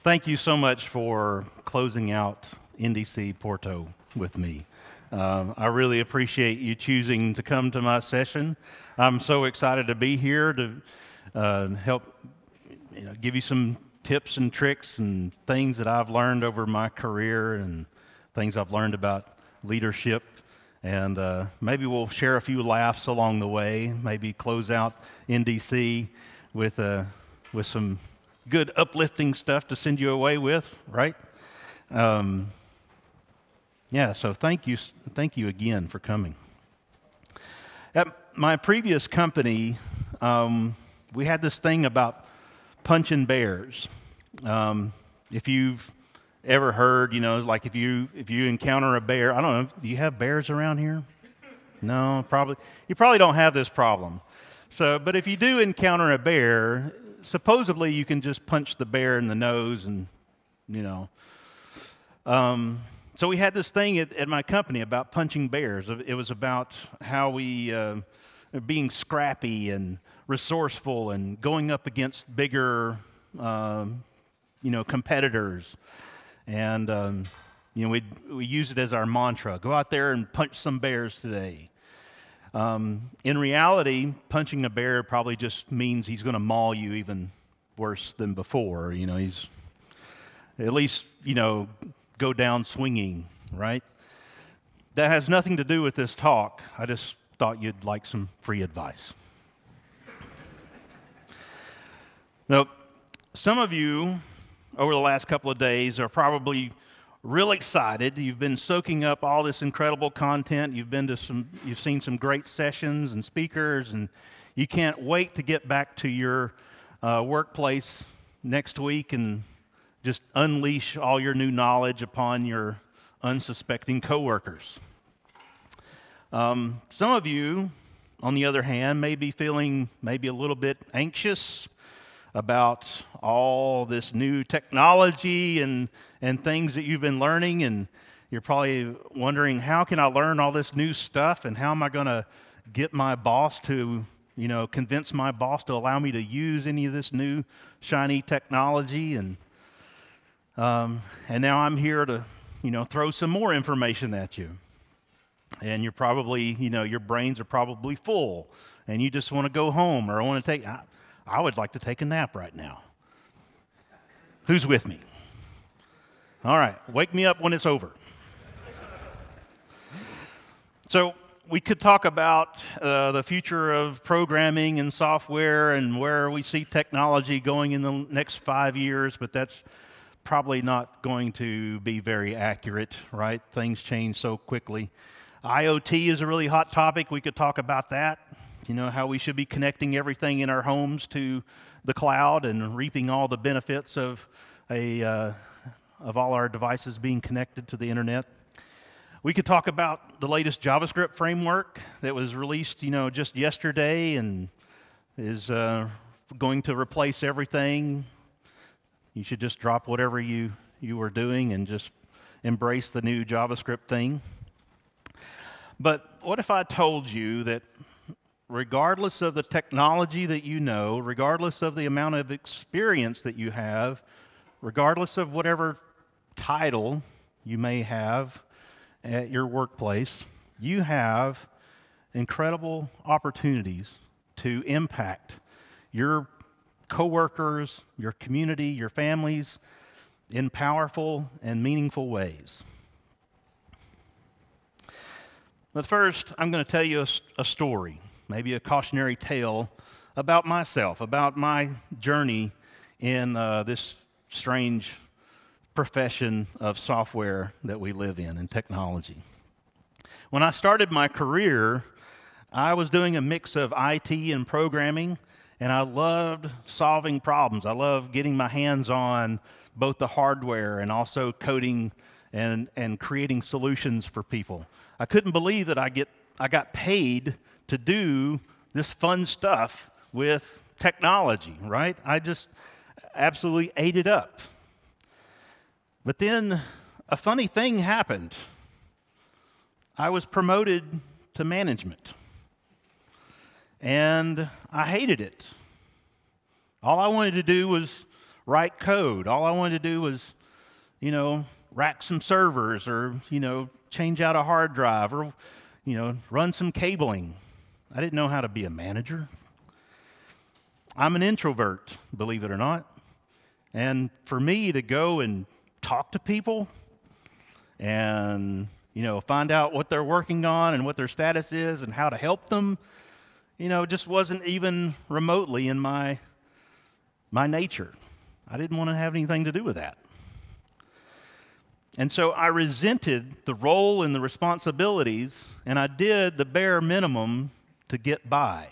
Thank you so much for closing out NDC Porto with me. I really appreciate you choosing to come to my session. I'm so excited to be here to help give you some tips and tricks and things that I've learned over my career and things I've learned about leadership. And maybe we'll share a few laughs along the way, maybe close out NDC with some good uplifting stuff to send you away with, right? So thank you again for coming. At my previous company, we had this thing about punching bears. If you've ever heard, like if you encounter a bear, I don't know, do you have bears around here? No, you probably don't have this problem. But if you do encounter a bear, supposedly you can just punch the bear in the nose and, So we had this thing at my company about punching bears. It was about how we, being scrappy and resourceful and going up against bigger, competitors. And, we use it as our mantra. Go out there and punch some bears today. In reality, punching a bear probably just means he's going to maul you even worse than before. He's at least, go down swinging, right? That has nothing to do with this talk. I just thought you'd like some free advice. Now, some of you over the last couple of days are probably real excited. You've been soaking up all this incredible content. You've seen some great sessions and speakers, and you can't wait to get back to your workplace next week and just unleash all your new knowledge upon your unsuspecting coworkers. Some of you, on the other hand, may be feeling maybe a little bit anxious about all this new technology and things that you've been learning, and you're probably wondering, how can I learn all this new stuff, and how am I going to get my boss to, convince my boss to allow me to use any of this new shiny technology, and now I'm here to, throw some more information at you. And you're probably, your brains are probably full, and you just want to go home, or I would like to take a nap right now. Who's with me? All right, wake me up when it's over. So we could talk about the future of programming and software and where we see technology going in the next 5 years, but that's probably not going to be very accurate, right? Things change so quickly. IoT is a really hot topic. We could talk about that. How we should be connecting everything in our homes to the cloud and reaping all the benefits of all our devices being connected to the internet. We could talk about the latest JavaScript framework that was released, just yesterday and is going to replace everything. You should just drop whatever you were doing and just embrace the new JavaScript thing. But what if I told you that regardless of the technology that you know, regardless of the amount of experience that you have, regardless of whatever title you may have at your workplace, you have incredible opportunities to impact your coworkers, your community, your families in powerful and meaningful ways. But first, I'm going to tell you a story, maybe a cautionary tale about myself, about my journey in this strange profession of software that we live in technology. When I started my career, I was doing a mix of IT and programming, and I loved solving problems. I loved getting my hands on both the hardware and also coding and creating solutions for people. I couldn't believe that I got paid to do this fun stuff with technology, right? I just absolutely ate it up. But then a funny thing happened. I was promoted to management, and I hated it. All I wanted to do was write code. All I wanted to do was, rack some servers or, change out a hard drive or, run some cabling. I didn't know how to be a manager. I'm an introvert, believe it or not. And for me to go and talk to people and, find out what they're working on and what their status is and how to help them, just wasn't even remotely in my nature. I didn't want to have anything to do with that. And so I resented the role and the responsibilities, and I did the bare minimum to get by.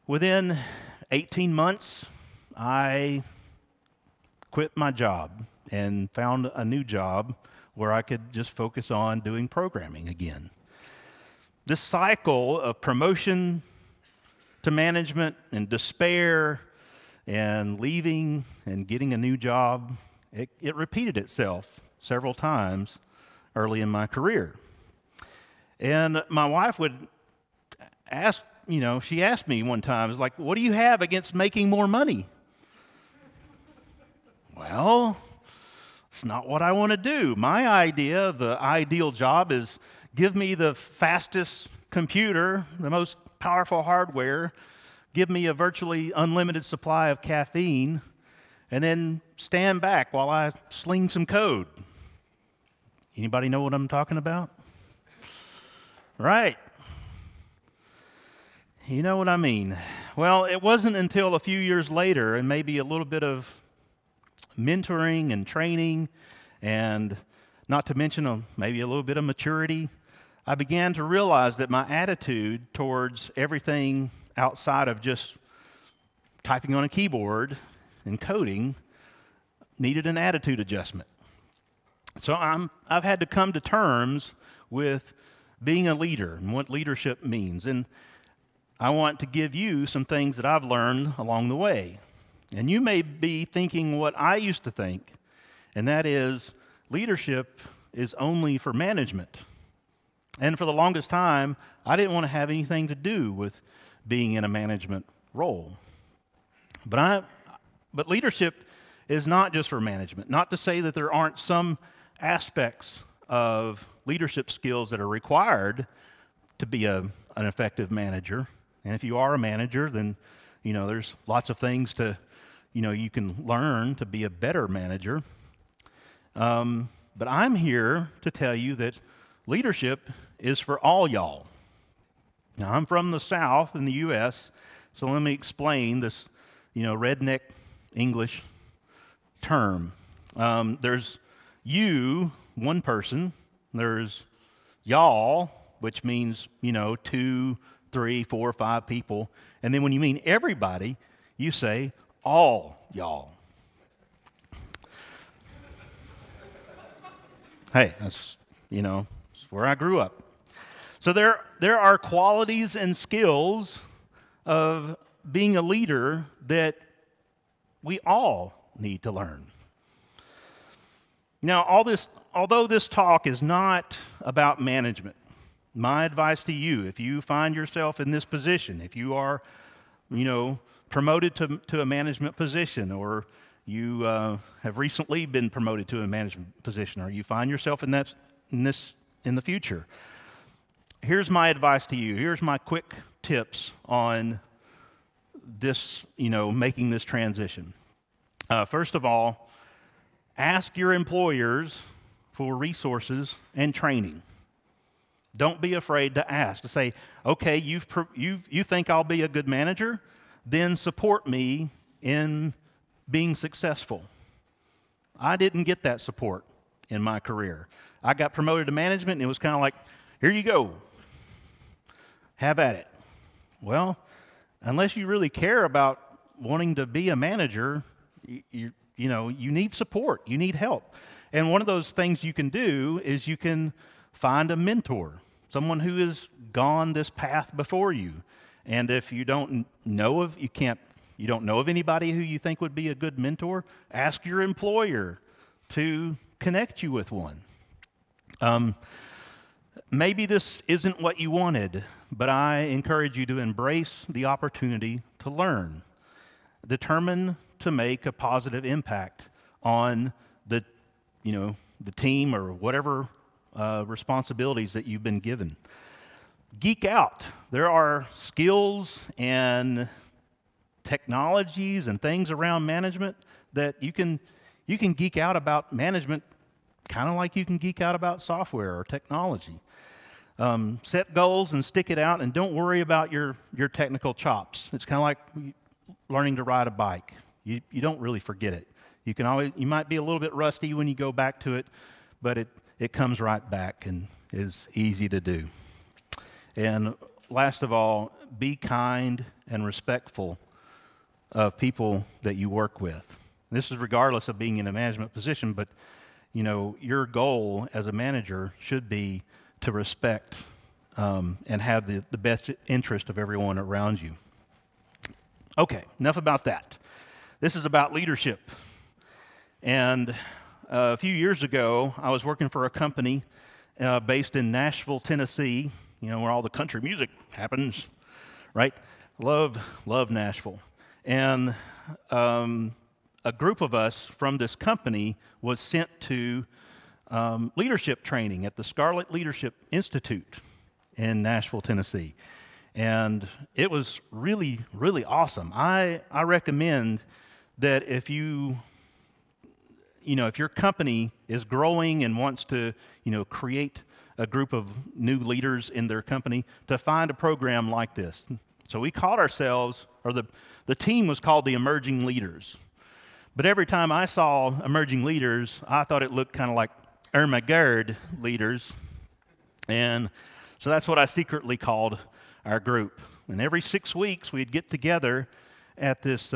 Within 18 months, I quit my job and found a new job where I could just focus on doing programming again. This cycle of promotion to management and despair and leaving and getting a new job, it repeated itself several times early in my career. And my wife would ask, she asked me one time, it's like, what do you have against making more money? Well, it's not what I want to do. My idea of the ideal job is give me the fastest computer, the most powerful hardware, give me a virtually unlimited supply of caffeine, and then stand back while I sling some code. Anybody know what I'm talking about? Right. You know what I mean. Well, it wasn't until a few years later, and maybe a little bit of mentoring and training, and not to mention maybe a little bit of maturity, I began to realize that my attitude towards everything outside of just typing on a keyboard and coding needed an attitude adjustment. So I've had to come to terms with being a leader and what leadership means. And I want to give you some things that I've learned along the way. And you may be thinking what I used to think, and that is leadership is only for management. And for the longest time, I didn't want to have anything to do with being in a management role. But leadership is not just for management. Not to say that there aren't some aspects of leadership skills that are required to be an effective manager. And if you are a manager, then there's lots of things you can learn to be a better manager. But I'm here to tell you that leadership is for all y'all. Now, I'm from the South in the U.S., so let me explain this, redneck English term. There's you, one person. There's y'all, which means, 2, 3, 4, 5 people. And then when you mean everybody, you say all y'all. Hey, that's where I grew up. So there are qualities and skills of being a leader that we all need to learn. Now, although this talk is not about management, my advice to you, if you find yourself in this position, if you are, promoted to a management position, or you have recently been promoted to a management position, or you find yourself in the future, here's my advice to you. Here's my quick tips on this, making this transition. First of all, ask your employers for resources and training. Don't be afraid to ask, to say, okay, you think I'll be a good manager? Then support me in being successful. I didn't get that support in my career. I got promoted to management, and it was kind of like, here you go. Have at it. Well, unless you really care about wanting to be a manager, you need support. You need help. And one of those things you can do is you can find a mentor, someone who has gone this path before you. And if you don't know of anybody who you think would be a good mentor, ask your employer to connect you with one. Maybe this isn't what you wanted, but I encourage you to embrace the opportunity to learn. Determine to make a positive impact on the team or whatever responsibilities that you've been given. Geek out. There are skills and technologies and things around management that you can geek out about management, kind of like you can geek out about software or technology. Set goals and stick it out, and don't worry about your technical chops. It's kind of like learning to ride a bike. You don't really forget it. You might be a little bit rusty when you go back to it, but it comes right back and is easy to do. And last of all, be kind and respectful of people that you work with. This is regardless of being in a management position, but your goal as a manager should be to respect and have the best interest of everyone around you. Okay, enough about that. This is about leadership. And a few years ago, I was working for a company based in Nashville, Tennessee, where all the country music happens, right? Love Nashville. And a group of us from this company was sent to leadership training at the Scarlet Leadership Institute in Nashville, Tennessee. And it was really, really awesome. I recommend that if your company is growing and wants to, create a group of new leaders in their company, to find a program like this. So we called ourselves, or the team was called the Emerging Leaders. But every time I saw emerging leaders, I thought it looked kind of like ERMAHGERD leaders. And so that's what I secretly called our group. And every 6 weeks, we'd get together at this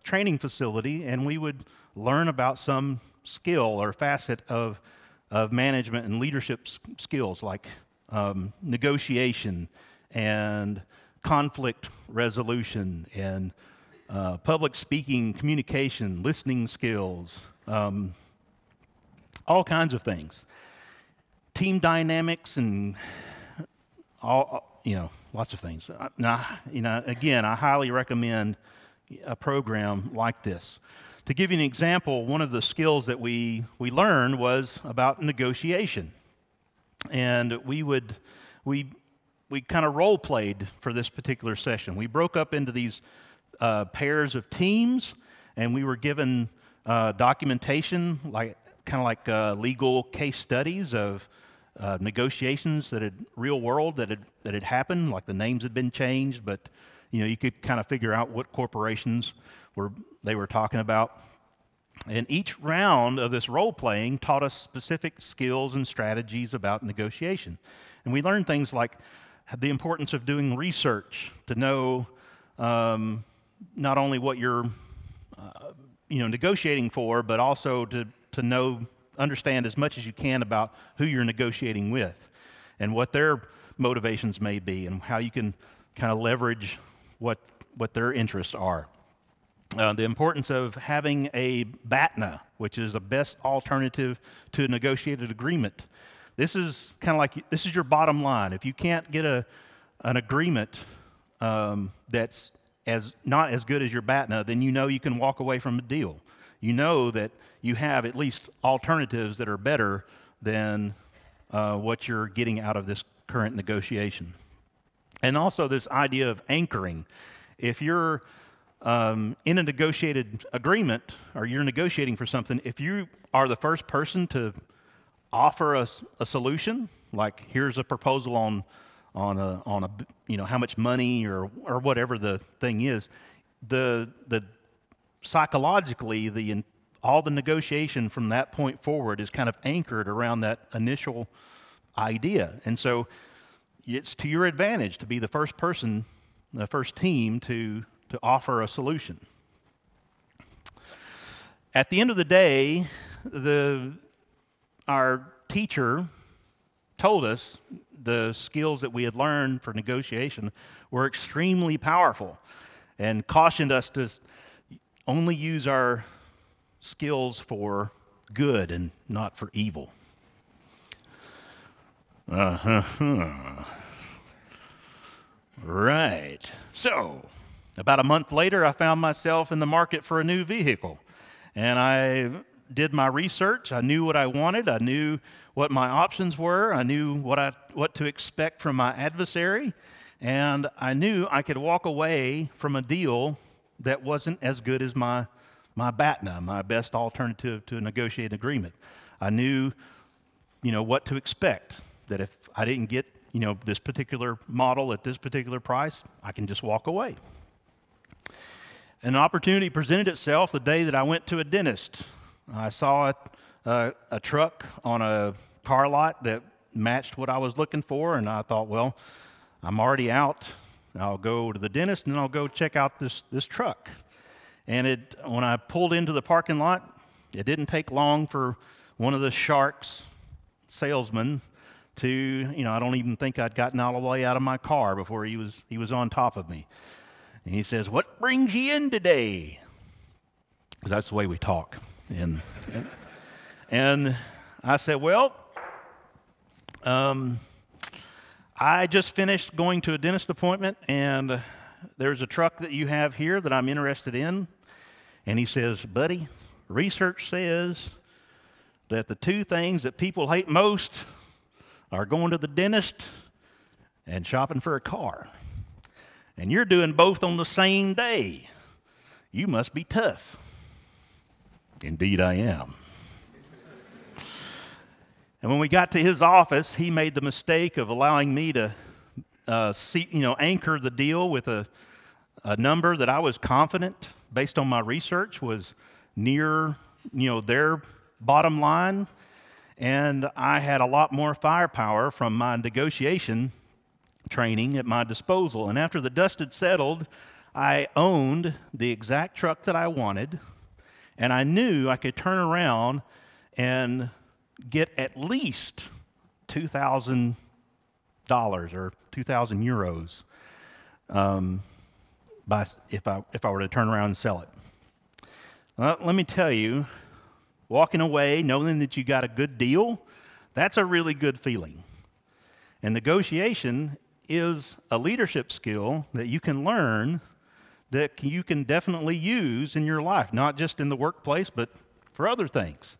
training facility, and we would learn about some skill or facet of management and leadership skills, like negotiation and conflict resolution and public speaking, communication, listening skills, all kinds of things. Team dynamics and lots of things. Again, I highly recommend a program like this. To give you an example, one of the skills that we learned was about negotiation. And we kind of role played for this particular session. We broke up into these pairs of teams, and we were given documentation, kind of like legal case studies of negotiations that had real world that had happened, like the names had been changed, but you could kind of figure out what corporations they were talking about. And each round of this role playing taught us specific skills and strategies about negotiation. And we learned things like the importance of doing research to know not only what you're negotiating for, but also to understand as much as you can about who you're negotiating with and what their motivations may be and how you can kind of leverage what their interests are. The importance of having a BATNA, which is the best alternative to a negotiated agreement. This is kind of like, this is your bottom line. If you can't get an agreement that's not as good as your BATNA, then you can walk away from a deal. You know that you have at least alternatives that are better than what you're getting out of this current negotiation. And also this idea of anchoring. If you're in a negotiated agreement, or you're negotiating for something, if you are the first person to offer us a solution, like here's a proposal on how much money or whatever the thing is, the psychologically all the negotiation from that point forward is kind of anchored around that initial idea, and so it's to your advantage to be the first person, the first team to offer a solution. At the end of the day, our teacher told us the skills that we had learned for negotiation were extremely powerful and cautioned us to only use our skills for good and not for evil. Right. So, About a month later, I found myself in the market for a new vehicle. And I did my research. I knew what I wanted. I knew what my options were. I knew what to expect from my adversary. And I knew I could walk away from a deal that wasn't as good as my BATNA, my best alternative to a negotiated agreement. I knew, what to expect, that if I didn't get, this particular model at this particular price, I can just walk away. An opportunity presented itself the day that I went to a dentist. I saw a truck on a car lot that matched what I was looking for, and I thought, well, I'm already out. I'll go to the dentist, and then I'll go check out this truck. And when I pulled into the parking lot, it didn't take long for one of the Sharks salesmen to, I don't even think I'd gotten all the way out of my car before he was on top of me. And he says, "What brings you in today?" Because that's the way we talk. And I said, "Well, I just finished going to a dentist appointment, and there's a truck that you have here that I'm interested in." And he says, "Buddy, research says that the two things that people hate most are going to the dentist and shopping for a car. And you're doing both on the same day. You must be tough." Indeed, I am. And when we got to his office, he made the mistake of allowing me to anchor the deal with a number that I was confident, based on my research, was near, their bottom line. And I had a lot more firepower from my negotiation training at my disposal. And after the dust had settled, I owned the exact truck that I wanted, and I knew I could turn around and get at least $2,000 or 2,000 euros if I were to turn around and sell it. Well, let me tell you, walking away knowing that you got a good deal, that's a really good feeling. And negotiation is a leadership skill that you can learn, that you can definitely use in your life, not just in the workplace, but for other things.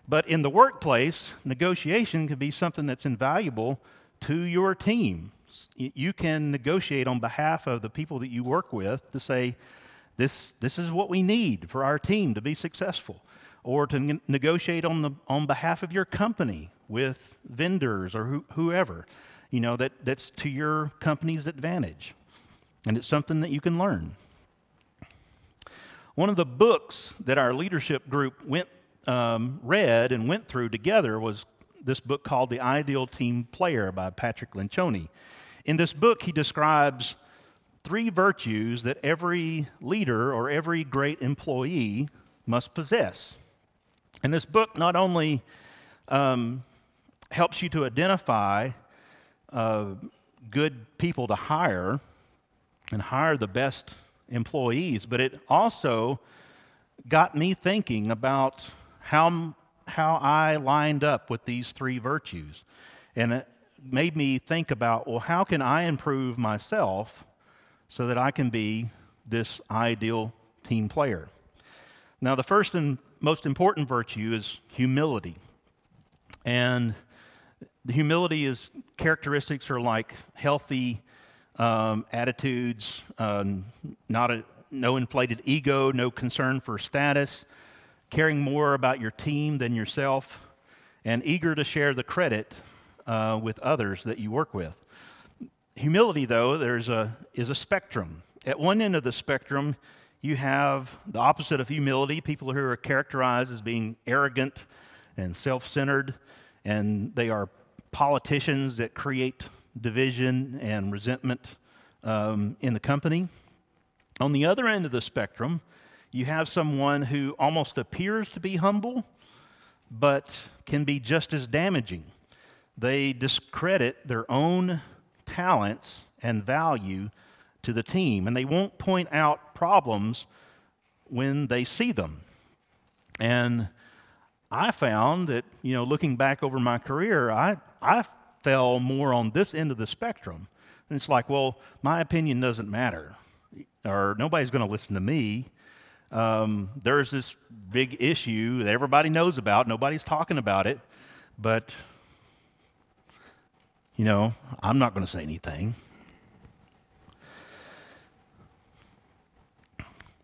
But in the workplace, negotiation can be something that's invaluable to your team. You can negotiate on behalf of the people that you work with to say, this is what we need for our team to be successful, or to negotiate on behalf of your company with vendors or whoever, that's to your company's advantage. And it's something that you can learn. One of the books that our leadership group read and went through together was this book called The Ideal Team Player by Patrick Lencioni. In this book, he describes 3 virtues that every leader or every great employee must possess. And this book not only helps you to identify good people to hire and hire the best employees, but it also got me thinking about how I lined up with these 3 virtues. And it made me think about, well, how can I improve myself so that I can be this ideal team player? Now, the first and most important virtue is humility. And the humility characteristics are like healthy attitudes, no inflated ego, no concern for status, caring more about your team than yourself, and eager to share the credit with others that you work with. Humility, though, is a spectrum. At one end of the spectrum, you have the opposite of humility, people who are characterized as being arrogant and self-centered, and they are politicians that create division and resentment in the company. On the other end of the spectrum, you have someone who almost appears to be humble, but can be just as damaging. They discredit their own talents and value to the team, and they won't point out problems when they see them. And I found that, looking back over my career, I fell more on this end of the spectrum. And it's like, well, my opinion doesn't matter. or nobody's going to listen to me. There's this big issue that everybody knows about. Nobody's talking about it, but, I'm not going to say anything.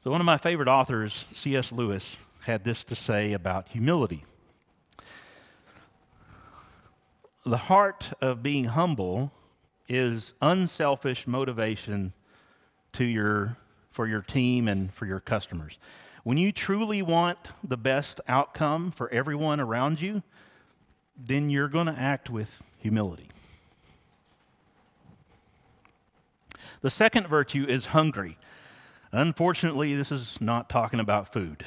So one of my favorite authors, C.S. Lewis, had this to say about humility. The heart of being humble is unselfish motivation for your team and for your customers. When you truly want the best outcome for everyone around you, then you're going to act with humility. The second virtue is hungry. Unfortunately, this is not talking about food.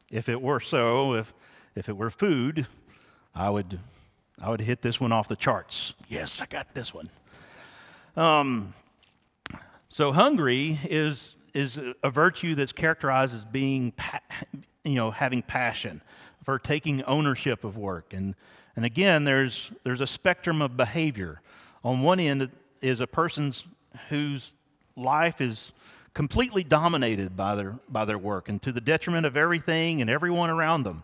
If it were so, if it were food, I would hit this one off the charts. Yes, I got this one. So hungry is a virtue that's characterized as being, having passion, for taking ownership of work. And again, there's a spectrum of behavior. On one end is a person whose life is completely dominated by their work and to the detriment of everything and everyone around them.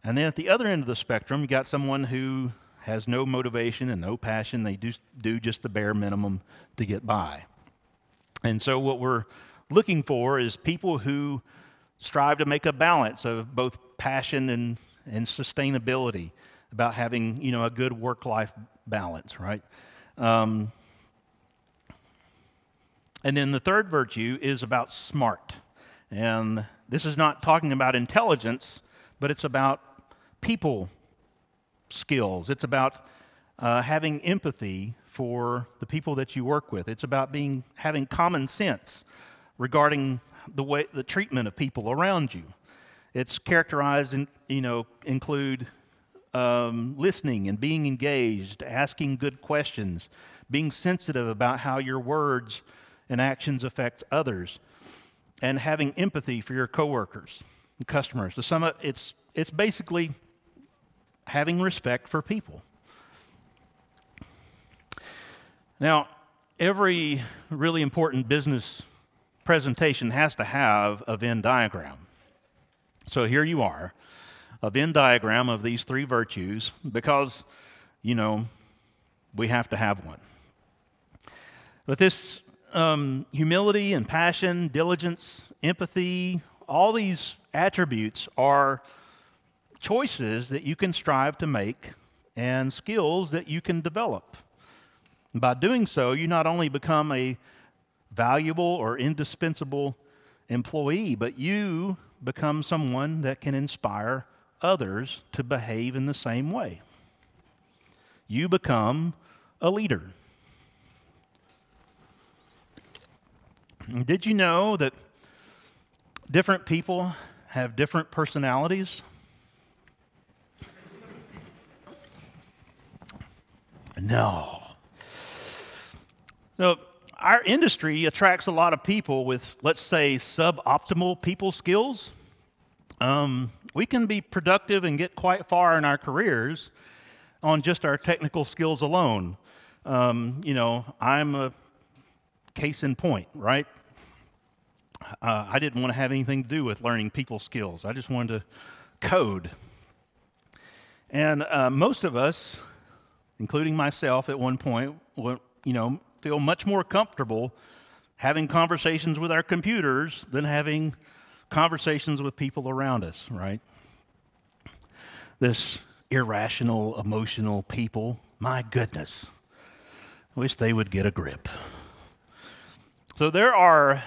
And then at the other end of the spectrum, you got someone who has no motivation and no passion. They do just the bare minimum to get by. And so what we're looking for is people who strive to make a balance of both passion and sustainability, about having, a good work-life balance, right? And then the third virtue is about smart. And this is not talking about intelligence, but it's about people skills. It's about having empathy for the people that you work with. It's about having common sense regarding the treatment of people around you. It's characterized include listening and being engaged, asking good questions, being sensitive about how your words and actions affect others, and having empathy for your coworkers and customers. To sum up, it's basically having respect for people. Now, every really important business presentation has to have a Venn diagram. So here you are, a Venn diagram of these three virtues, because, we have to have one. But this humility and passion, diligence, empathy, all these attributes are choices that you can strive to make and skills that you can develop. And by doing so, you not only become a valuable or indispensable employee, but you become someone that can inspire others to behave in the same way. You become a leader. Did you know that different people have different personalities? No. So our industry attracts a lot of people with, let's say, suboptimal people skills. We can be productive and get quite far in our careers on just our technical skills alone. I'm a case in point, right? I didn't want to have anything to do with learning people skills. I just wanted to code. And most of us, including myself at one point, feel much more comfortable having conversations with our computers than having conversations with people around us, right? This irrational, emotional people, my goodness, I wish they would get a grip. So there are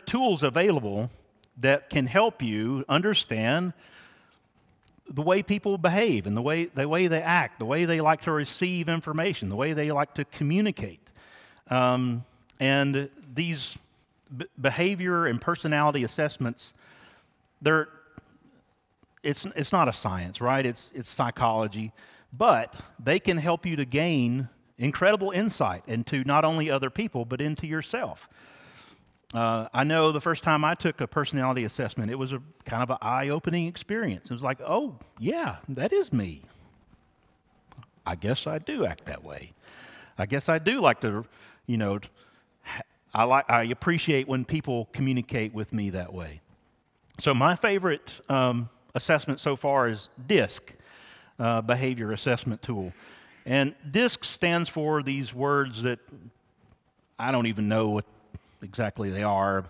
tools available that can help you understand the way people behave and the way they act, the way they like to receive information, the way they like to communicate. And these behavior and personality assessments, it's not a science, right? It's psychology, but they can help you to gain incredible insight into not only other people, but into yourself. I know the first time I took a personality assessment, it was a kind of an eye-opening experience. It was like, oh, yeah, that is me. I guess I do act that way. I guess I do like to, I appreciate when people communicate with me that way. So my favorite assessment so far is DISC, Behavior Assessment Tool. And DISC stands for these words that I don't even know what exactly they are,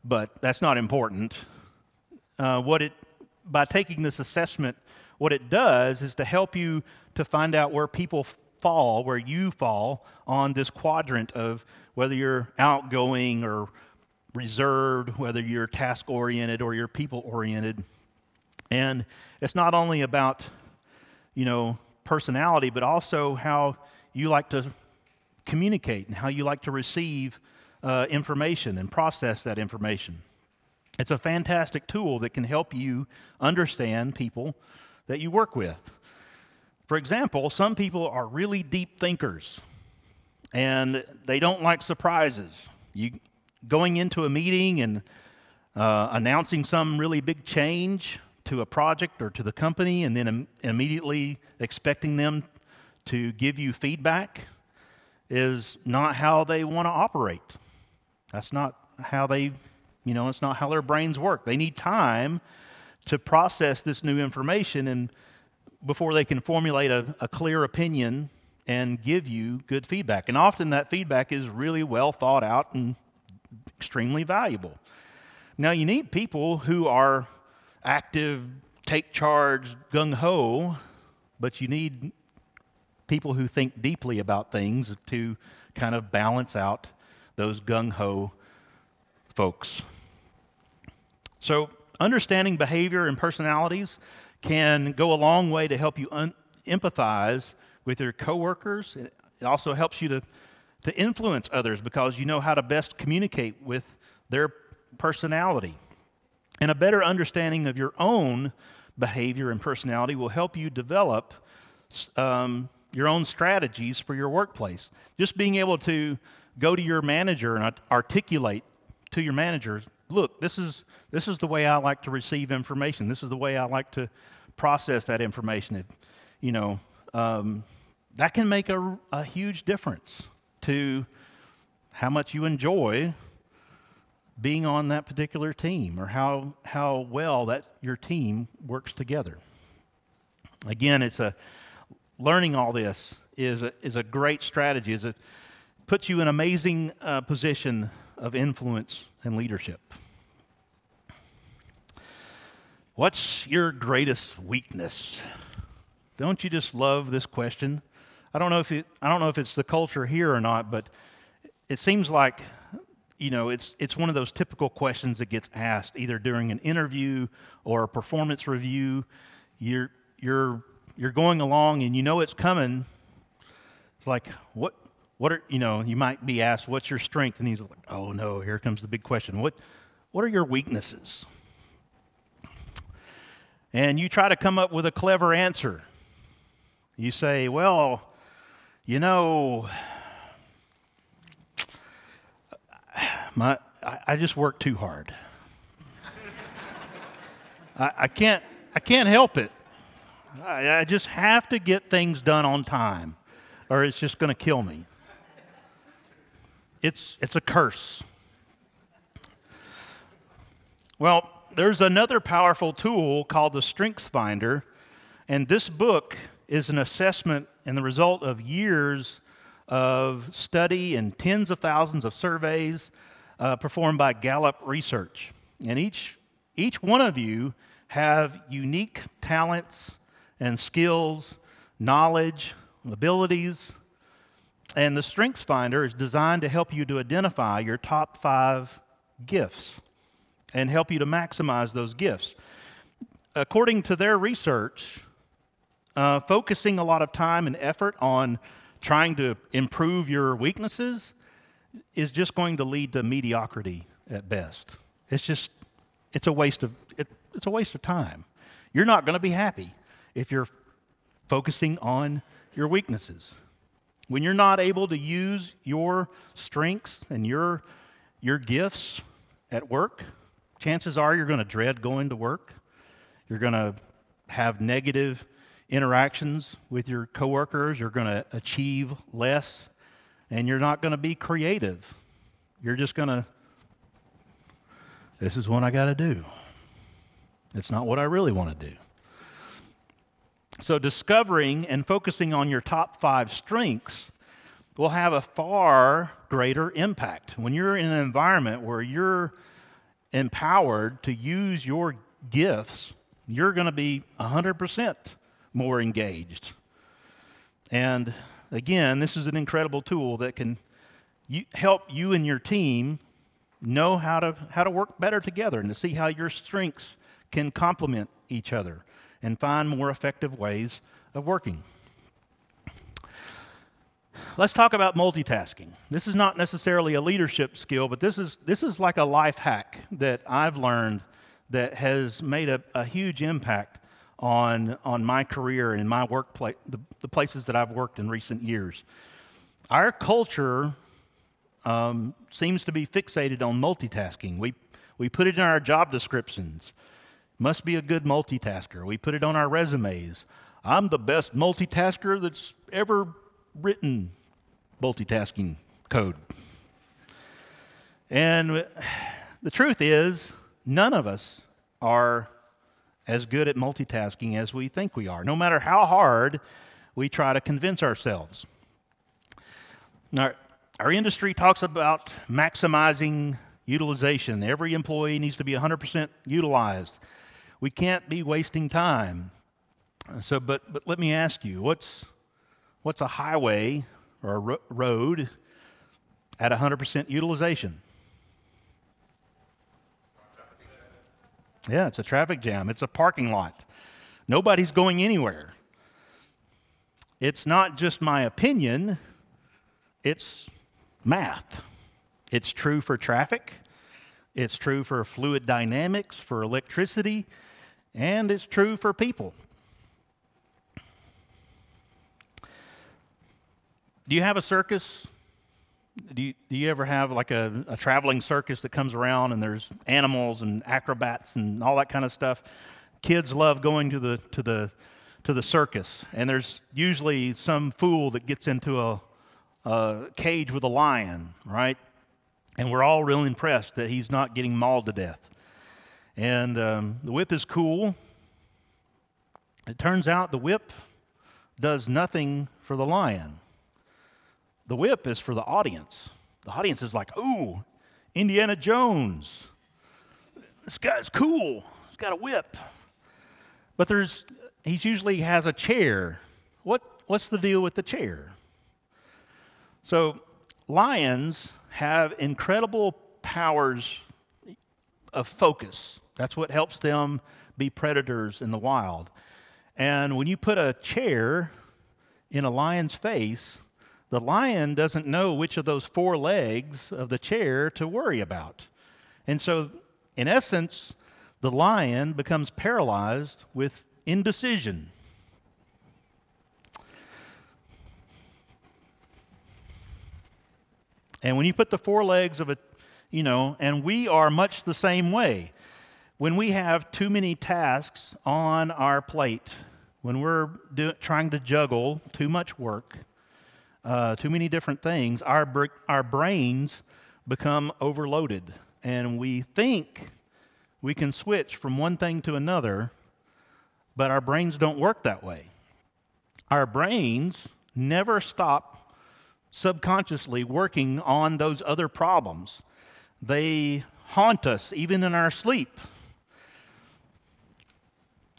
but that's not important. By taking this assessment, what it does is to help you to find out where people fall, where you fall on this quadrant of whether you're outgoing or reserved, whether you're task-oriented or you're people-oriented. And it's not only about, personality, but also how you like to communicate and how you like to receive information and process that information. It's a fantastic tool that can help you understand people that you work with. For example, some people are really deep thinkers, and they don't like surprises. Going into a meeting and announcing some really big change to a project or to the company, and then immediately expecting them to give you feedback is not how they want to operate. That's not how it's not how their brains work. They need time to process this new information and before they can formulate a clear opinion and give you good feedback. And often that feedback is really well thought out and extremely valuable. Now, you need people who are active, take charge, gung-ho, but you need people who think deeply about things to kind of balance out those gung-ho folks. So understanding behavior and personalities can go a long way to help you empathize with your coworkers. It also helps you to influence others because you know how to best communicate with their personality. And a better understanding of your own behavior and personality will help you develop your own strategies for your workplace. Just being able to go to your manager and articulate to your manager, look, this is the way I like to receive information. This is the way I like to process that information. That can make a huge difference to how much you enjoy being on that particular team or how well that your team works together. Again, learning all this is a great strategy. It puts you in an amazing position of influence and leadership. What's your greatest weakness? Don't you just love this question? I don't know if it's the culture here or not, but it seems like it's one of those typical questions that gets asked either during an interview or a performance review. You're going along and you know it's coming. It's like what are you might be asked, what's your strength? And he's like, oh no, here comes the big question. What are your weaknesses? And you try to come up with a clever answer. You say, well, I just work too hard. I can't help it. I just have to get things done on time, or it's just going to kill me. It's a curse. Well, there's another powerful tool called the Strengths Finder, and this book is an assessment and the result of years of study and tens of thousands of surveys performed by Gallup Research. And each one of you have unique talents and skills, knowledge, abilities, and the Strengths Finder is designed to help you to identify your top 5 gifts and help you to maximize those gifts. According to their research, focusing a lot of time and effort on trying to improve your weaknesses is just going to lead to mediocrity at best. It's a waste of time. You're not going to be happy if you're focusing on your weaknesses. When you're not able to use your strengths and your gifts at work, chances are you're going to dread going to work. You're going to have negative interactions with your coworkers. You're going to achieve less, and you're not going to be creative. You're just going to, this is what I got to do. It's not what I really want to do. So discovering and focusing on your top 5 strengths will have a far greater impact. When you're in an environment where you're empowered to use your gifts, you're going to be 100% more engaged. And again, this is an incredible tool that can help you and your team know how to work better together and to see how your strengths can complement each other and find more effective ways of working. Let's talk about multitasking. This is not necessarily a leadership skill, but this is like a life hack that I've learned that has made a huge impact on my career and my workplace, the places that I've worked in recent years. Our culture seems to be fixated on multitasking. We put it in our job descriptions. Must be a good multitasker. We put it on our resumes. I'm the best multitasker that's ever written multitasking code. And the truth is, none of us are as good at multitasking as we think we are, no matter how hard we try to convince ourselves. Now, our industry talks about maximizing utilization. Every employee needs to be 100% utilized. We can't be wasting time. So, but let me ask you, what's a highway or a road at 100% utilization? Yeah, it's a traffic jam. It's a parking lot. Nobody's going anywhere. It's not just my opinion, it's math. It's true for traffic. It's true for fluid dynamics, for electricity, and it's true for people. Do you have a circus? Do you ever have like a traveling circus that comes around and there's animals and acrobats and all that kind of stuff? Kids love going to the circus, and there's usually some fool that gets into a cage with a lion, right? And we're all real impressed that he's not getting mauled to death. And the whip is cool. It turns out the whip does nothing for the lion. The whip is for the audience. The audience is like, ooh, Indiana Jones. This guy's cool. He's got a whip. But he usually has a chair. What's the deal with the chair? So lions have incredible powers of focus. That's what helps them be predators in the wild. And when you put a chair in a lion's face, the lion doesn't know which of those 4 legs of the chair to worry about. And so, in essence, the lion becomes paralyzed with indecision. And when you put the 4 legs of and we are much the same way. When we have too many tasks on our plate, when we're trying to juggle too much work, too many different things, our brains become overloaded. And we think we can switch from one thing to another, but our brains don't work that way. Our brains never stop subconsciously working on those other problems. They haunt us even in our sleep.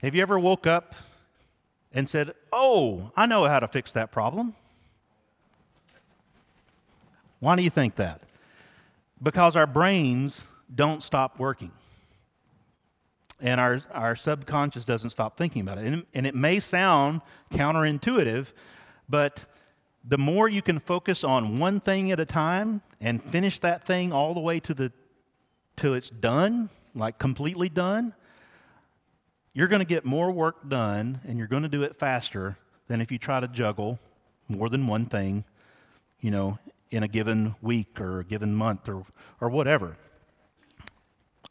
Have you ever woke up and said, oh, I know how to fix that problem? Why do you think that? Because our brains don't stop working. And our subconscious doesn't stop thinking about it. And it may sound counterintuitive, but the more you can focus on one thing at a time and finish that thing all the way till it's done, like completely done, you're going to get more work done and you're going to do it faster than if you try to juggle more than one thing, in a given week or a given month or whatever.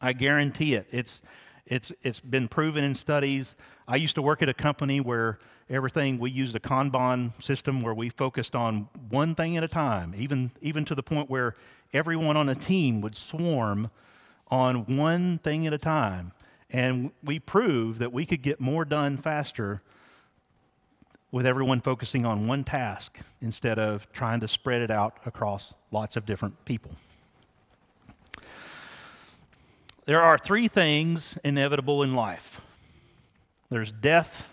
I guarantee it. It's been proven in studies. I used to work at a company where everything. We used a Kanban system where we focused on one thing at a time, even to the point where everyone on a team would swarm on one thing at a time. And we proved that we could get more done faster with everyone focusing on one task instead of trying to spread it out across lots of different people. There are three things inevitable in life. There's death,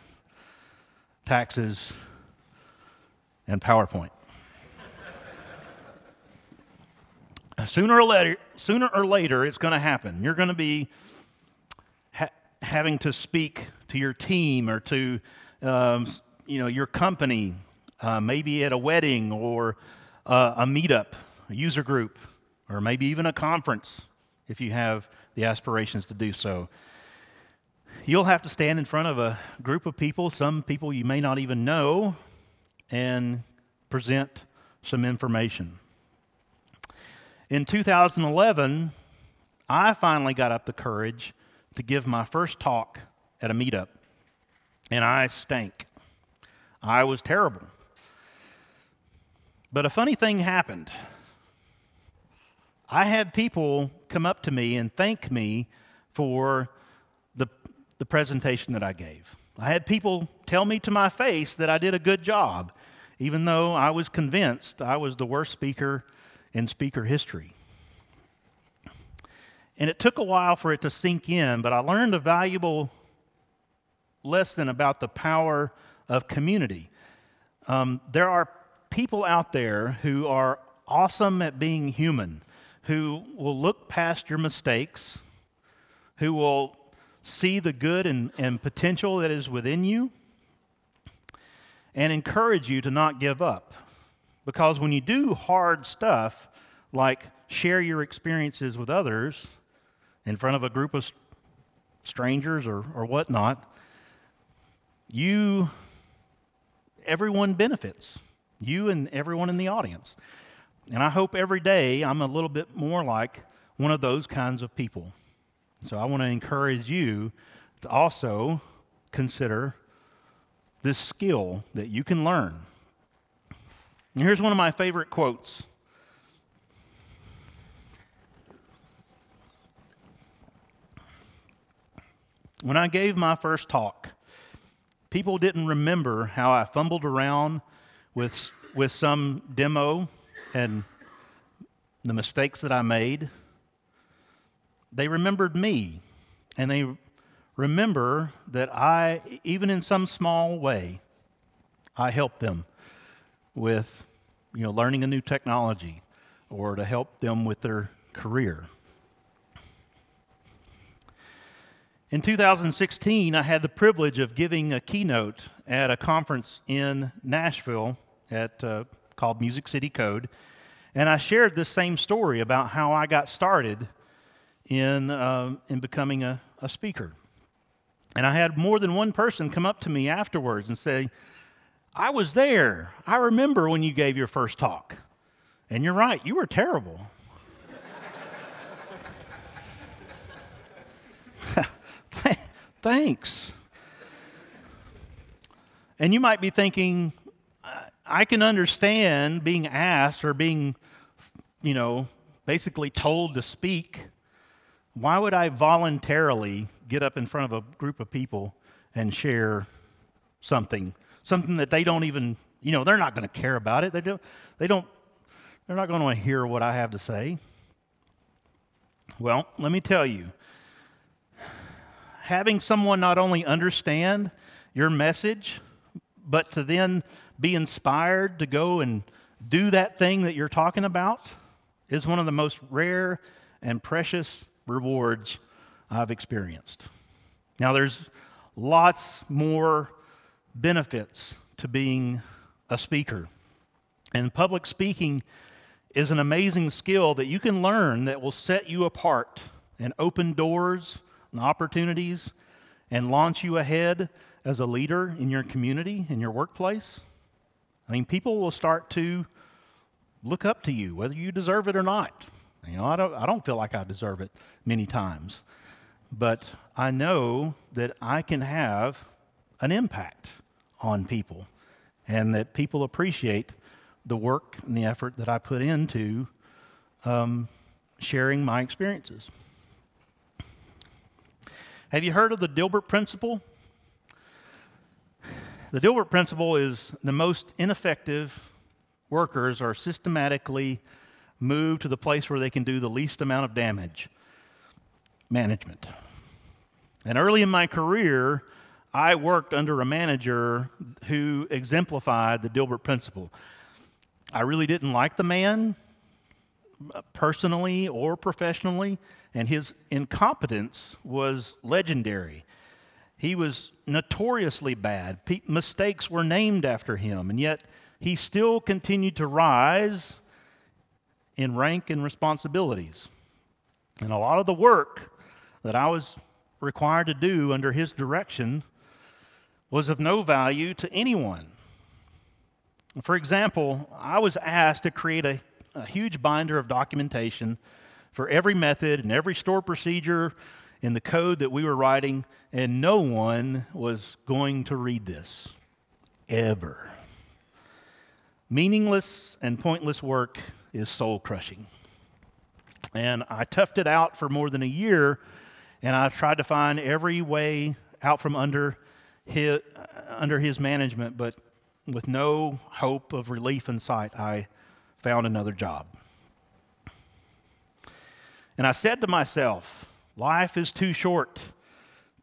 taxes, and PowerPoint. Sooner or later, it's going to happen. You're going to be having to speak to your team or to your company, maybe at a wedding or a meetup, a user group, or maybe even a conference if you have the aspirations to do so. You'll have to stand in front of a group of people, some people you may not even know, and present some information. In 2011, I finally got up the courage to give my first talk at a meetup, and I stank. I was terrible. But a funny thing happened. I had people come up to me and thank me for the presentation that I gave. I had people tell me to my face that I did a good job, even though I was convinced I was the worst speaker in speaker history. And it took a while for it to sink in, but I learned a valuable lesson about the power of community. There are people out there who are awesome at being human, who will look past your mistakes, who will see the good and potential that is within you, and encourage you to not give up. Because when you do hard stuff, like share your experiences with others in front of a group of strangers or whatnot, everyone benefits. You and everyone in the audience. And I hope every day I'm a little bit more like one of those kinds of people. So I want to encourage you to also consider this skill that you can learn. And here's one of my favorite quotes. When I gave my first talk, people didn't remember how I fumbled around with some demo and the mistakes that I made. They remembered me, and they remember that I, even in some small way, I helped them with, learning a new technology or to help them with their career. In 2016, I had the privilege of giving a keynote at a conference in Nashville called Music City Code, and I shared this same story about how I got started in becoming a speaker. And I had more than one person come up to me afterwards and say, I was there. I remember when you gave your first talk. And you're right, you were terrible. Thanks. And you might be thinking, I can understand being asked or being, basically told to speak. Why would I voluntarily get up in front of a group of people and share something that they don't even, they're not going to care about it. They're not going to hear what I have to say. Well, let me tell you, having someone not only understand your message, but to then be inspired to go and do that thing that you're talking about is one of the most rare and precious rewards I've experienced. Now, there's lots more benefits to being a speaker. And public speaking is an amazing skill that you can learn that will set you apart and open doors and opportunities and launch you ahead as a leader in your community, in your workplace. I mean, people will start to look up to you, whether you deserve it or not. I don't feel like I deserve it many times, but I know that I can have an impact on people, and that people appreciate the work and the effort that I put into sharing my experiences. Have you heard of the Dilbert principle? The Dilbert principle is the most ineffective workers are systematically moved to the place where they can do the least amount of damage. Management. And early in my career, I worked under a manager who exemplified the Dilbert principle. I really didn't like the man, personally or professionally, and his incompetence was legendary. He was notoriously bad. Mistakes were named after him, and yet he still continued to rise in rank and responsibilities. And a lot of the work that I was required to do under his direction was of no value to anyone. For example, I was asked to create a huge binder of documentation for every method and every store procedure in the code that we were writing, and no one was going to read this, ever. Meaningless and pointless work is soul-crushing. And I toughed it out for more than a year, and I've tried to find every way out from under his management, but with no hope of relief in sight, I found another job. And I said to myself, life is too short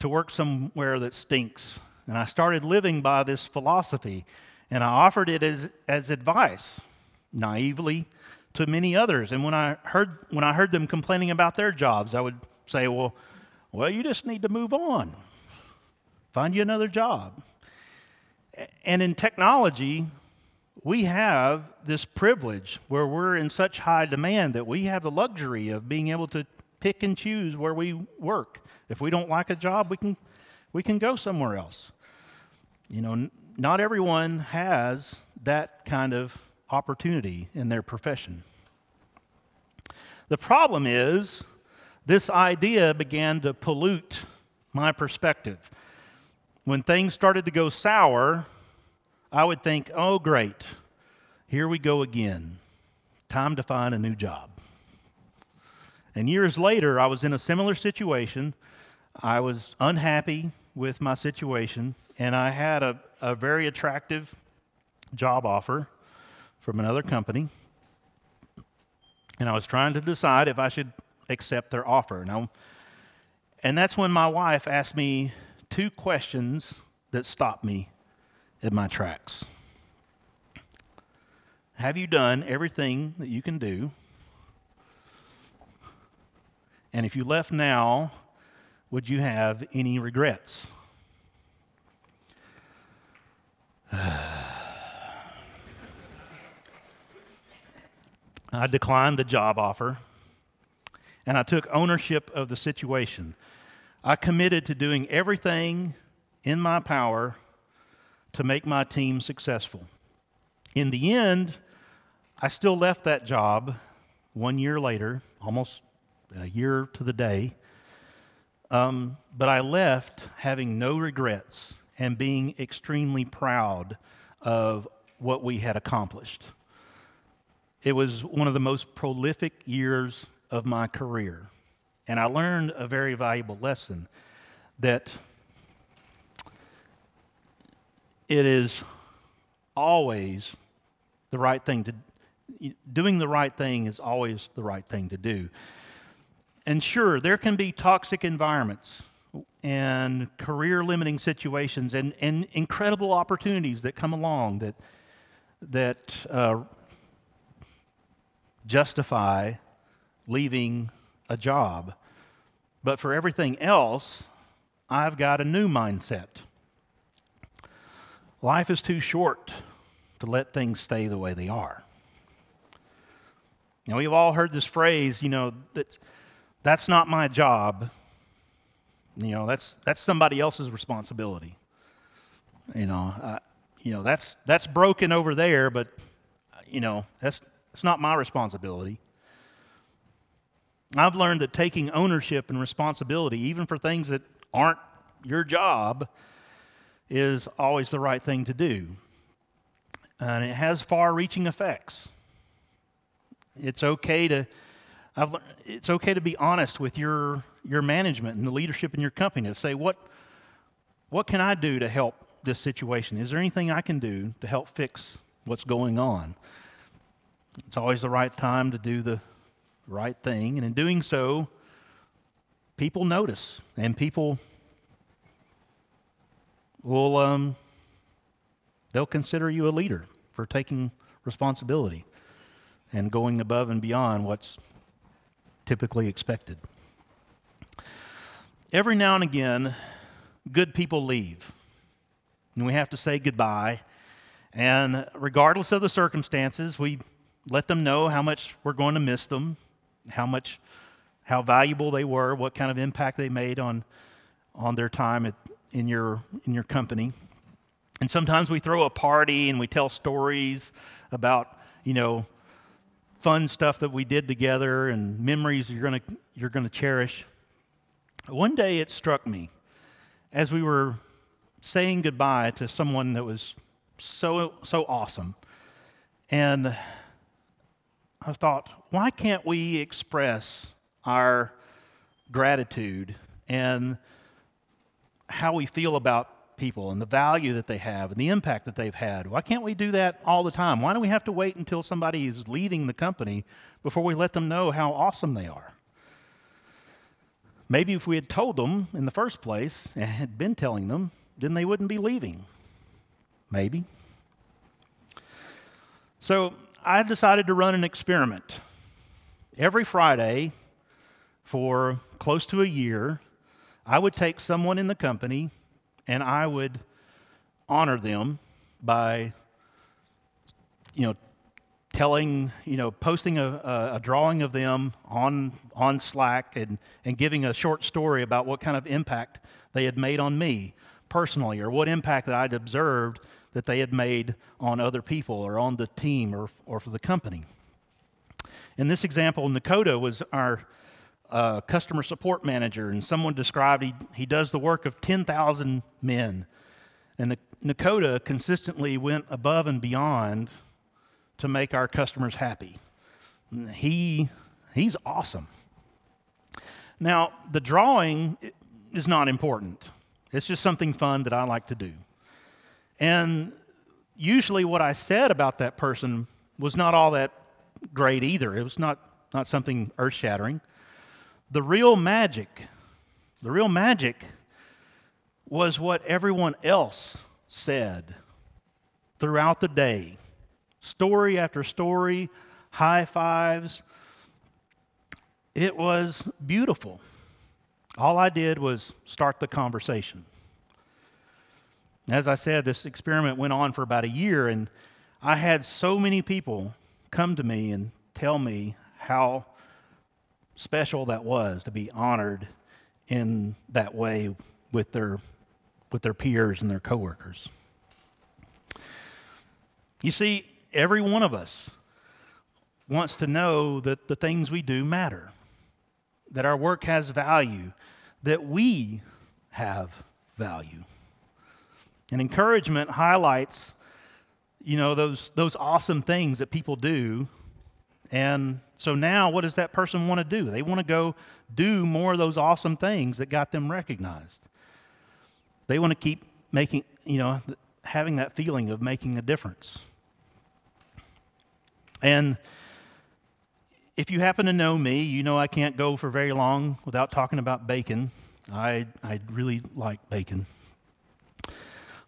to work somewhere that stinks. And I started living by this philosophy, and I offered it as advice, naively, to many others. And when I heard them complaining about their jobs, I would say, well, you just need to move on. Find you another job. And in technology, we have this privilege where we're in such high demand that we have the luxury of being able to pick and choose where we work. If we don't like a job, we can go somewhere else. You know, not everyone has that kind of opportunity in their profession. The problem is, this idea began to pollute my perspective. When things started to go sour, I would think, oh, great, here we go again. Time to find a new job. And years later, I was in a similar situation. I was unhappy with my situation, and I had a very attractive job offer from another company. And I was trying to decide if I should accept their offer. And that's when my wife asked me two questions that stopped me in my tracks. Have you done everything that you can do? And if you left now, would you have any regrets? I declined the job offer, and I took ownership of the situation. I committed to doing everything in my power to make my team successful. In the end, I still left that job 1 year later, almost a year to the day, but I left having no regrets and being extremely proud of what we had accomplished. It was one of the most prolific years of my career, and I learned a very valuable lesson that it is always the right thing to doing the right thing is always the right thing to do. And sure, there can be toxic environments and career-limiting situations and incredible opportunities that come along that justify leaving a job. But for everything else, I've got a new mindset. Life is too short to let things stay the way they are. Now, we've all heard this phrase, that's not my job. That's somebody else's responsibility. That's broken over there, but it's not my responsibility. I've learned that taking ownership and responsibility, even for things that aren't your job, is always the right thing to do. And it has far-reaching effects. It's okay to be honest with your management and the leadership in your company to say, what can I do to help this situation? Is there anything I can do to help fix what's going on? It's always the right time to do the right thing, and in doing so, people notice, and people will they'll consider you a leader for taking responsibility and going above and beyond what's typically expected. Every now and again, good people leave, and we have to say goodbye. And regardless of the circumstances, we let them know how much we're going to miss them, how valuable they were, what kind of impact they made on their time in your company. And sometimes we throw a party and we tell stories about, fun stuff that we did together and memories you're going to cherish. One day it struck me as we were saying goodbye to someone that was so awesome. And I thought, why can't we express our gratitude and how we feel about people and the value that they have and the impact that they've had? Why can't we do that all the time? Why do we have to wait until somebody is leaving the company before we let them know how awesome they are? Maybe if we had told them in the first place and had been telling them, then they wouldn't be leaving. Maybe. So I decided to run an experiment. Every Friday for close to a year, I would take someone in the company and I would honor them by, posting a drawing of them on Slack and giving a short story about what kind of impact they had made on me personally, or what impact that I'd observed that they had made on other people or on the team or for the company. In this example, Nakota was our customer support manager, and someone described he does the work of 10,000 men. And Nakota consistently went above and beyond to make our customers happy. He's awesome. Now, the drawing is not important. It's just something fun that I like to do. And usually what I said about that person was not all that great either. It was not something earth-shattering. The real magic was what everyone else said throughout the day. Story after story, high fives. It was beautiful. All I did was start the conversation. As I said, this experiment went on for about a year, and I had so many people come to me and tell me how special that was to be honored in that way with their peers and their coworkers. You see, every one of us wants to know that the things we do matter, that our work has value, that we have value. And encouragement highlights, those awesome things that people do. And so now what does that person want to do? They want to go do more of those awesome things that got them recognized. They want to keep making, having that feeling of making a difference. And if you happen to know me, you know I can't go for very long without talking about bacon. I really like bacon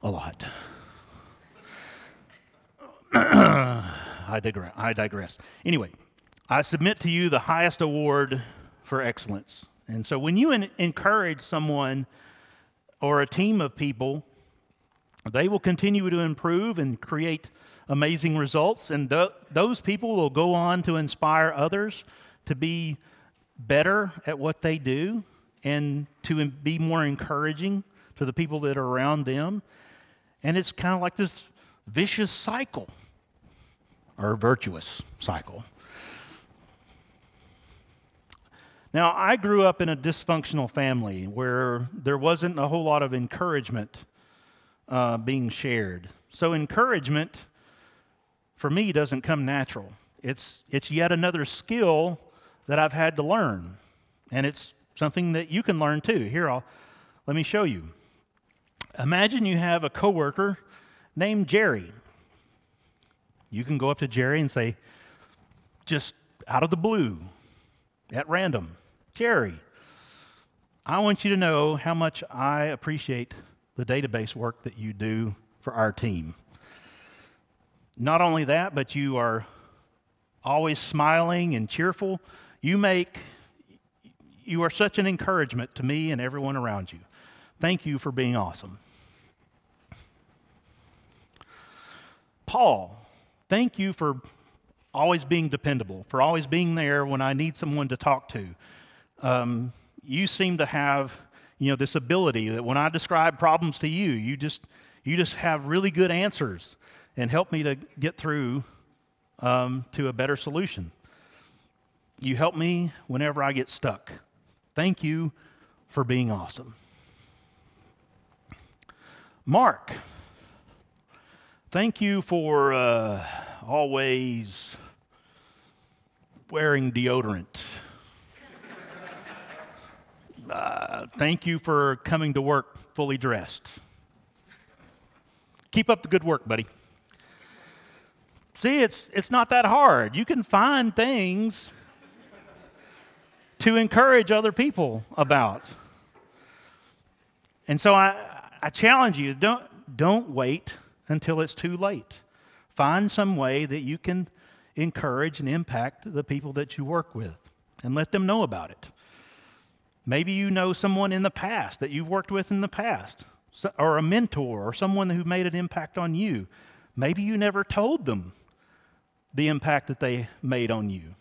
a lot. I digress. Anyway, I submit to you the highest award for excellence. And so when you encourage someone or a team of people, they will continue to improve and create amazing results. And those people will go on to inspire others to be better at what they do and to be more encouraging to the people that are around them. And it's kind of like this vicious cycle, or virtuous cycle. Now, I grew up in a dysfunctional family where there wasn't a whole lot of encouragement being shared. So encouragement, for me, doesn't come natural. It's yet another skill that I've had to learn, and it's something that you can learn too. Here, let me show you. Imagine you have a coworker named Jerry. You can go up to Jerry and say, just out of the blue, at random, Jerry, I want you to know how much I appreciate the database work that you do for our team. Not only that, but you are always smiling and cheerful. You are such an encouragement to me and everyone around you. Thank you for being awesome. Paul, thank you for always being dependable, for always being there when I need someone to talk to. You seem to have, this ability that when I describe problems to you, you just have really good answers and help me to get through to a better solution. You help me whenever I get stuck. Thank you for being awesome. Mark, thank you for always wearing deodorant. Thank you for coming to work fully dressed. Keep up the good work, buddy. See, it's not that hard. You can find things to encourage other people about. And so I challenge you, don't wait until it's too late. Find some way that you can encourage and impact the people that you work with and let them know about it. Maybe you know someone in the past that you've worked with in the past, or a mentor or someone who made an impact on you. Maybe you never told them the impact that they made on you.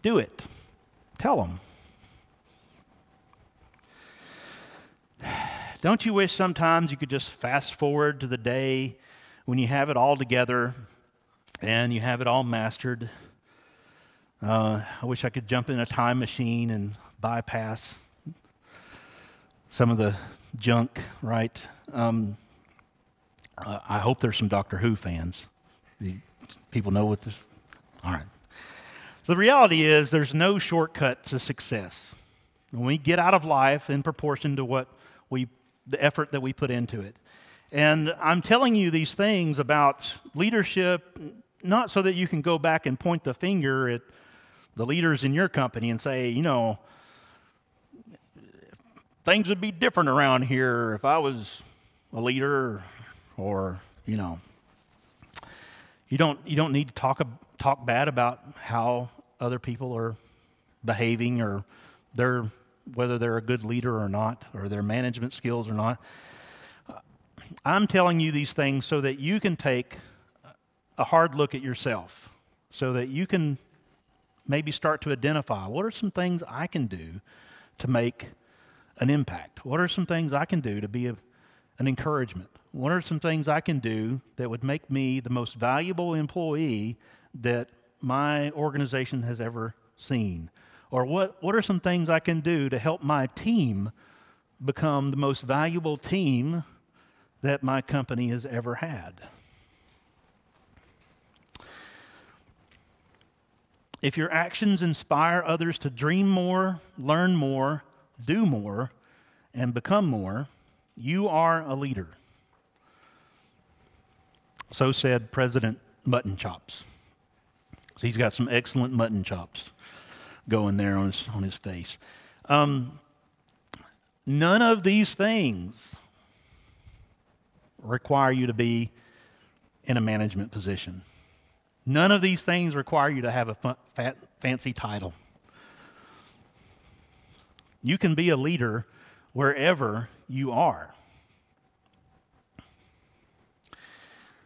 Do it. Tell them. Don't you wish sometimes you could just fast forward to the day when you have it all together and you have it all mastered? I wish I could jump in a time machine and bypass some of the junk, right? I hope there's some Doctor Who fans. People know what this... All right. So the reality is there's no shortcut to success. When we get out of life in proportion to the effort that we put into it. And I'm telling you these things about leadership, not so that you can go back and point the finger at the leaders in your company and say, things would be different around here if I was a leader, or you don't need to talk bad about how other people are behaving, or whether they're a good leader or not, or their management skills or not. I'm telling you these things so that you can take a hard look at yourself, so that you can maybe start to identify, what are some things I can do to make an impact? What are some things I can do to be an encouragement? What are some things I can do that would make me the most valuable employee that my organization has ever seen? Or what are some things I can do to help my team become the most valuable team that my company has ever had? If your actions inspire others to dream more, learn more, do more, and become more, you are a leader. So said President Mutton Chops. So he's got some excellent mutton chops going there on his face. None of these things require you to be in a management position. None of these things require you to have a fancy title. You can be a leader wherever you are.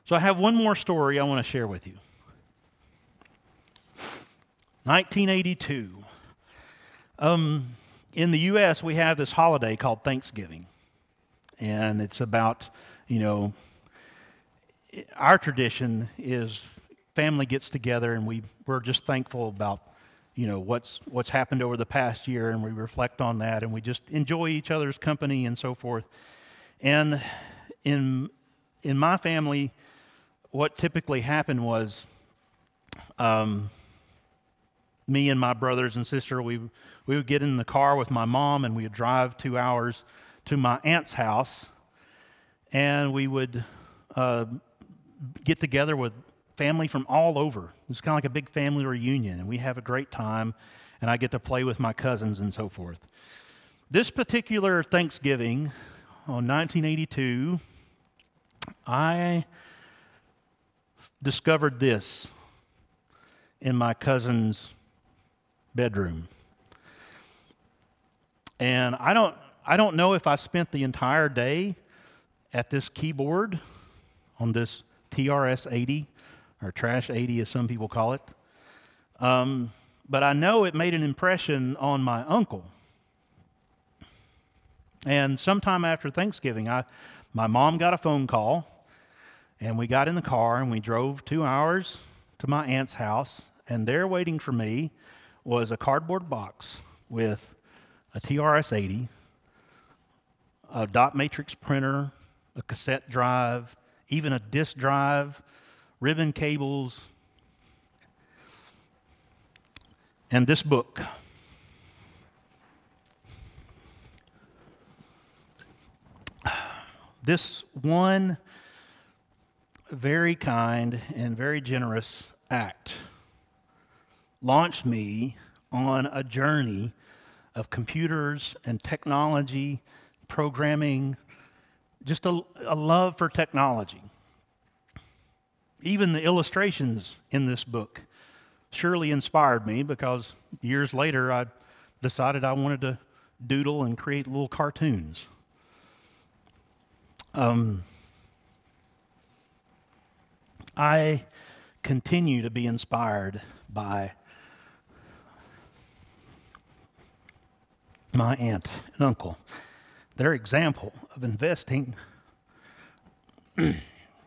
So I have one more story I want to share with you. 1982. In the U.S., we have this holiday called Thanksgiving. And it's about, our tradition is family gets together and we're just thankful about, what's happened over the past year, and we reflect on that, and we just enjoy each other's company and so forth. And in my family, what typically happened was me and my brothers and sister, we would get in the car with my mom and we would drive 2 hours to my aunt's house, and we would get together with family from all over. It's kind of like a big family reunion, and we have a great time, and I get to play with my cousins and so forth. This particular Thanksgiving on 1982, I discovered this in my cousin's bedroom. And I don't know if I spent the entire day at this keyboard on this TRS-80, or Trash 80 as some people call it. But I know it made an impression on my uncle. And sometime after Thanksgiving, my mom got a phone call, and we got in the car and we drove 2 hours to my aunt's house, and there waiting for me was a cardboard box with a TRS-80, a dot matrix printer, a cassette drive, even a disk drive, ribbon cables, and this book. This one very kind and very generous act launched me on a journey of computers and technology, programming, just a love for technology. Even the illustrations in this book surely inspired me, because years later I decided I wanted to doodle and create little cartoons. I continue to be inspired by my aunt and uncle, their example of investing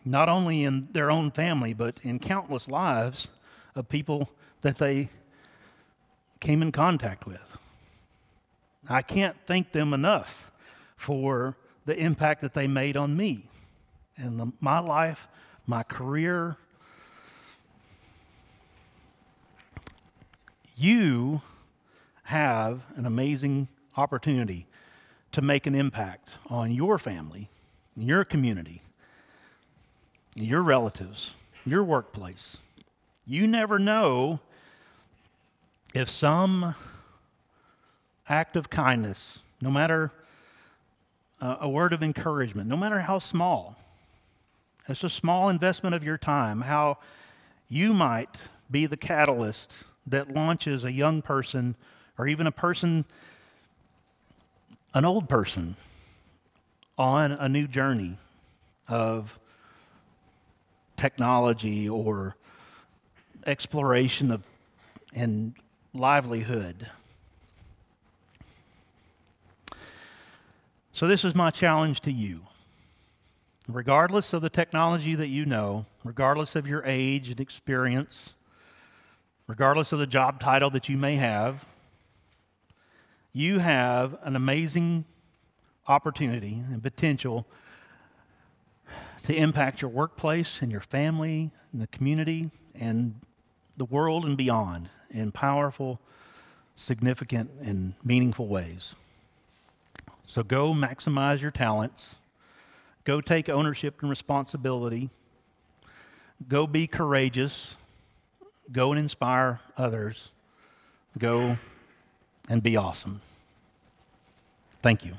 not only in their own family, but in countless lives of people that they came in contact with. I can't thank them enough for the impact that they made on me and my life, my career. You have an amazing opportunity to make an impact on your family, your community, your relatives, your workplace. You never know if some act of kindness, no matter a word of encouragement, no matter how small, it's a small investment of your time, how you might be the catalyst that launches a young person, or even a person, an old person, on a new journey of technology or exploration of and livelihood. So this is my challenge to you. Regardless of the technology that you know, regardless of your age and experience, regardless of the job title that you may have, you have an amazing opportunity and potential to impact your workplace and your family and the community and the world and beyond in powerful, significant, and meaningful ways. So go maximize your talents. Go take ownership and responsibility. Go be courageous. Go and inspire others. Go and be awesome. Thank you.